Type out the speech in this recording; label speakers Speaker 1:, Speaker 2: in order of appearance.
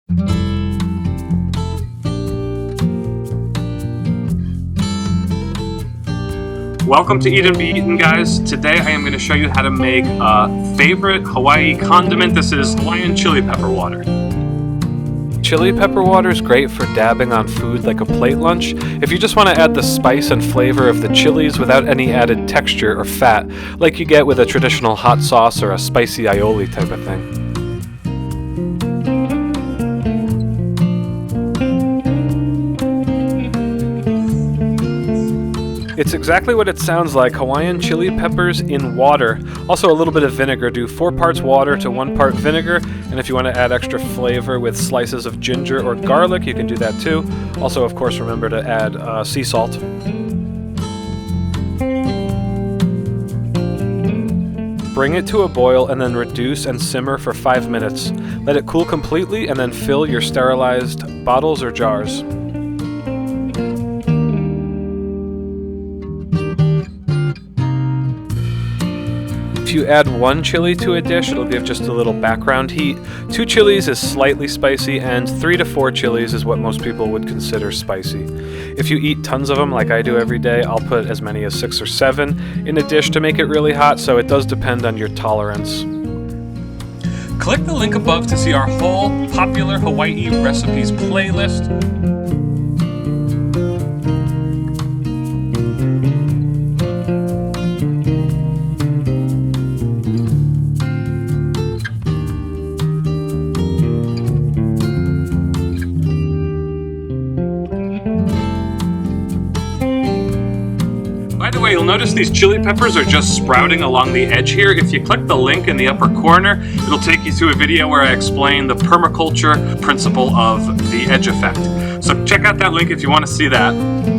Speaker 1: Welcome to Eat and Be Eaten, guys. Today I am going to show you how to make a favorite Hawaii condiment. This is Hawaiian chili pepper water.
Speaker 2: Chili pepper water is great for dabbing on food like a plate lunch. If you just want to add the spice and flavor of the chilies without any added texture or fat, like you get with a traditional hot sauce or a spicy aioli type of thing. It's exactly what it sounds like, Hawaiian chili peppers in water. Also a little bit of vinegar. Do 4 parts water to 1 part vinegar. And if you want to add extra flavor with slices of ginger or garlic, you can do that too. Also, of course, remember to add sea salt. Bring it to a boil and then reduce and simmer for 5 minutes. Let it cool completely and then fill your sterilized bottles or jars. If you add 1 chili to a dish, it'll give just a little background heat. 2 chilies is slightly spicy, and 3 to 4 chilies is what most people would consider spicy. If you eat tons of them, like I do every day, I'll put as many as 6 or 7 in a dish to make it really hot, so it does depend on your tolerance.
Speaker 1: Click the link above to see our whole popular Hawaii recipes playlist. By the way, you'll notice these chili peppers are just sprouting along the edge here. If you click the link in the upper corner, it'll take you to a video where I explain the permaculture principle of the edge effect. So check out that link if you want to see that.